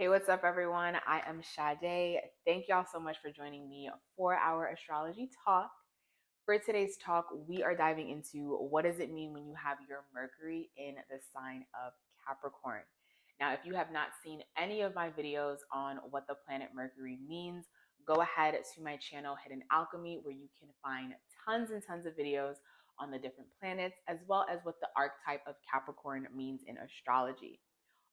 Hey, what's up, everyone? I am Sade. Thank y'all so much for joining me for our astrology talk. For today's talk, we are diving into what does it mean when you have your Mercury in the sign of Capricorn. Now, if you have not seen any of my videos on what the planet Mercury means, go ahead to my channel, Hidden Alchemy, where you can find tons and tons of videos on the different planets, as well as what the archetype of Capricorn means in astrology.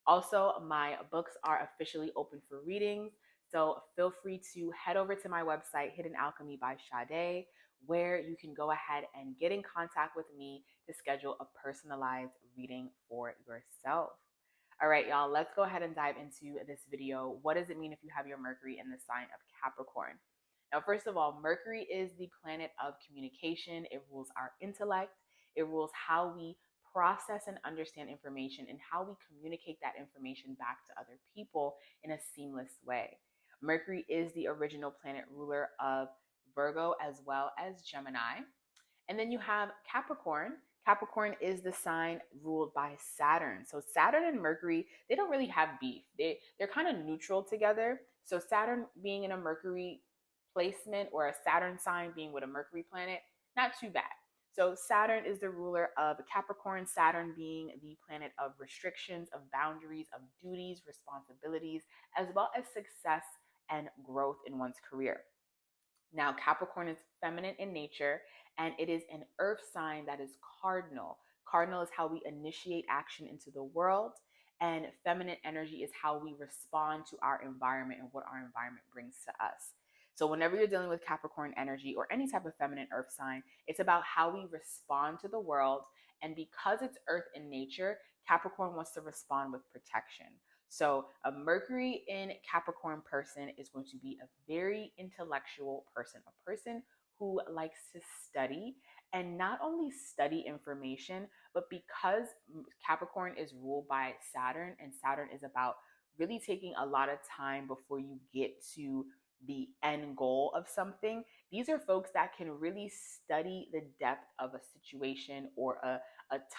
Also, my books are officially open for readings, so feel free to head over to my website, Hidden Alchemy by Sade, where you can go ahead and get in contact with me to schedule a personalized reading for yourself. All right, y'all, let's go ahead and dive into this video. What does it mean if you have your Mercury in the sign of Capricorn? Now, first of all, Mercury is the planet of communication. It rules our intellect. It rules how we process and understand information and how we communicate that information back to other people in a seamless way. Mercury is the original planet ruler of Virgo as well as Gemini. And then you have Capricorn. Capricorn is the sign ruled by Saturn. So Saturn and Mercury, they don't really have beef. They're kind of neutral together. So Saturn being in a Mercury placement or a Saturn sign being with a Mercury planet, not too bad. So Saturn is the ruler of Capricorn, Saturn being the planet of restrictions, of boundaries, of duties, responsibilities, as well as success and growth in one's career. Now, Capricorn is feminine in nature, and it is an earth sign that is cardinal. Cardinal is how we initiate action into the world, and feminine energy is how we respond to our environment and what our environment brings to us. So, whenever you're dealing with Capricorn energy or any type of feminine earth sign, it's about how we respond to the world. And because it's earth in nature, Capricorn wants to respond with protection. So, a Mercury in Capricorn person is going to be a very intellectual person, a person who likes to study and not only study information, but because Capricorn is ruled by Saturn and Saturn is about really taking a lot of time before you get to the end goal of something. These are folks that can really study the depth of a situation or a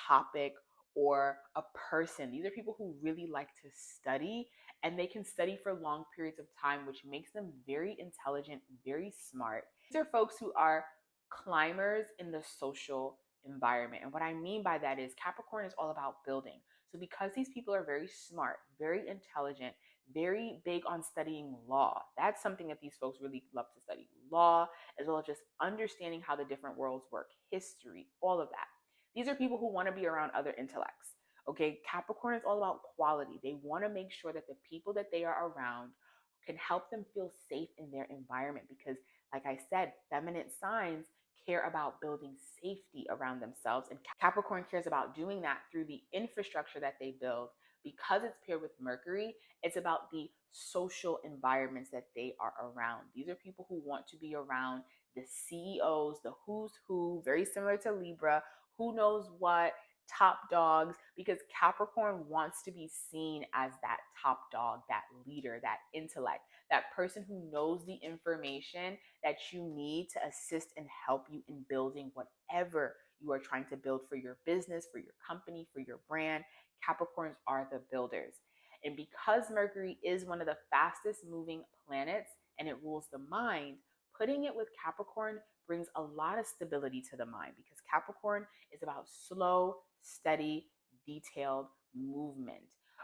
topic or a person. These are people who really like to study and they can study for long periods of time, which makes them very intelligent, very smart. These are folks who are climbers in the social environment. And what I mean by that is Capricorn is all about building. So because these people are very smart, very intelligent, very big on studying law, that's something that these folks really love to study. Law, as well as just understanding how the different worlds work, history, all of that. These are people who want to be around other intellects. Okay, Capricorn is all about quality. They want to make sure that the people that they are around can help them feel safe in their environment because, like I said, feminine signs care about building safety around themselves. And Capricorn cares about doing that through the infrastructure that they build. Because it's paired with Mercury, it's about the social environments that they are around. These are people who want to be around the CEOs, the who's who, very similar to Libra, who knows what, top dogs, because Capricorn wants to be seen as that top dog, that leader, that intellect, that person who knows the information that you need to assist and help you in building whatever you are trying to build for your business, for your company, for your brand. Capricorns are the builders. And because Mercury is one of the fastest moving planets and it rules the mind, putting it with Capricorn brings a lot of stability to the mind because Capricorn is about slow, steady, detailed movement.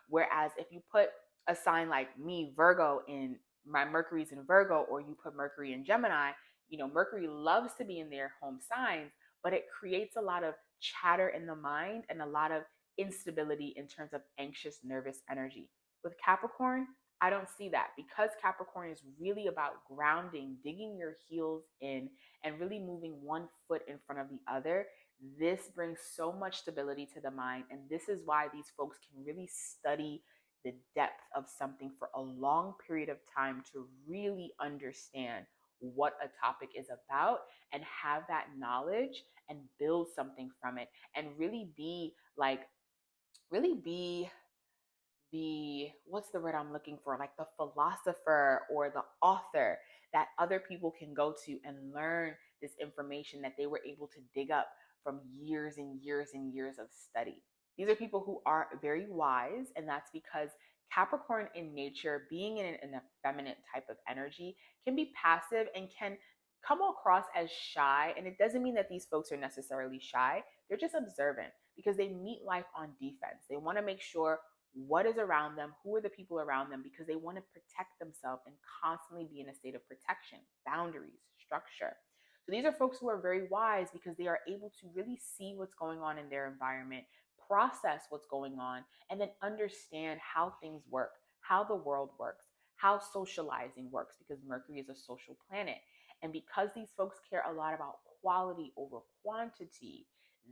Whereas if you put a sign like me, Virgo, in my Mercury's in Virgo, or you put Mercury in Gemini, Mercury loves to be in their home signs, but it creates a lot of chatter in the mind and a lot of instability in terms of anxious, nervous energy. With Capricorn, I don't see that because Capricorn is really about grounding, digging your heels in, and really moving one foot in front of the other. This brings so much stability to the mind. And this is why these folks can really study the depth of something for a long period of time to really understand what a topic is about and have that knowledge and build something from it and really be the what's the word I'm looking for, like the philosopher or the author that other people can go to and learn this information that they were able to dig up from years and years and years of study. These are people who are very wise, and that's because Capricorn in nature, being in a feminine type of energy, can be passive and can come across as shy. And it doesn't mean that these folks are necessarily shy, they're just observant because they meet life on defense. They want to make sure what is around them, who are the people around them, because they want to protect themselves and constantly be in a state of protection, boundaries, structure. So these are folks who are very wise because they are able to really see what's going on in their environment, process what's going on, and then understand how things work, how the world works, how socializing works, because Mercury is a social planet. And because these folks care a lot about quality over quantity,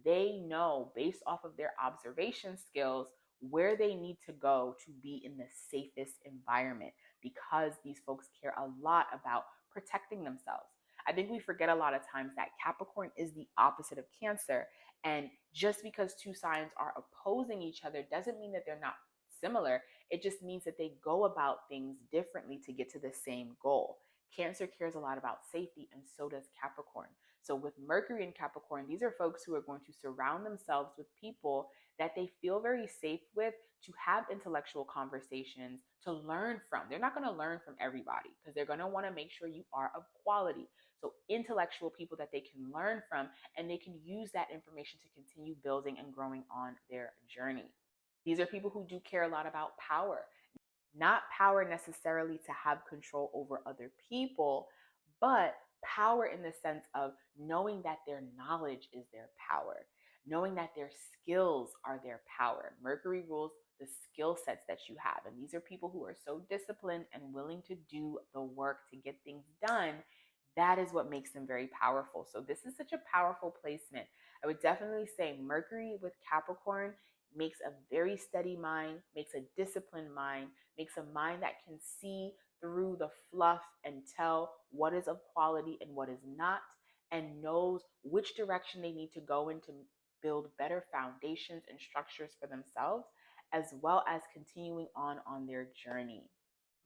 they know based off of their observation skills where they need to go to be in the safest environment because these folks care a lot about protecting themselves. I think we forget a lot of times that Capricorn is the opposite of Cancer. And just because two signs are opposing each other doesn't mean that they're not similar. It just means that they go about things differently to get to the same goal. Cancer cares a lot about safety, and so does Capricorn. So, with Mercury and Capricorn, these are folks who are going to surround themselves with people that they feel very safe with to have intellectual conversations, to learn from. They're not going to learn from everybody because they're going to want to make sure you are of quality. So, intellectual people that they can learn from, and they can use that information to continue building and growing on their journey. These are people who do care a lot about power, not power necessarily to have control over other people, but power in the sense of knowing that their knowledge is their power, knowing that their skills are their power. Mercury rules the skill sets that you have. And these are people who are so disciplined and willing to do the work to get things done. That is what makes them very powerful. So, this is such a powerful placement. I would definitely say Mercury with Capricorn makes a very steady mind, makes a disciplined mind, makes a mind that can see through the fluff and tell what is of quality and what is not, and knows which direction they need to go in to build better foundations and structures for themselves, as well as continuing on their journey.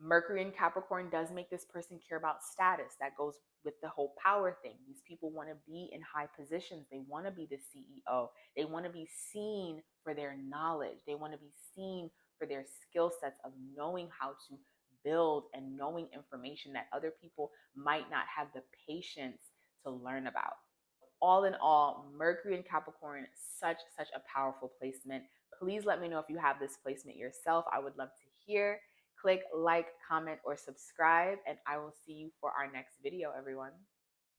Mercury in Capricorn does make this person care about status. That goes with the whole power thing. These people want to be in high positions. They want to be the CEO. They want to be seen for their knowledge. They want to be seen for their skill sets of knowing how to build and knowing information that other people might not have the patience to learn about. All in all, Mercury and Capricorn, such a powerful placement. Please let me know if you have this placement yourself. I would love to hear. Click like, comment, or subscribe, and I will see you for our next video, everyone.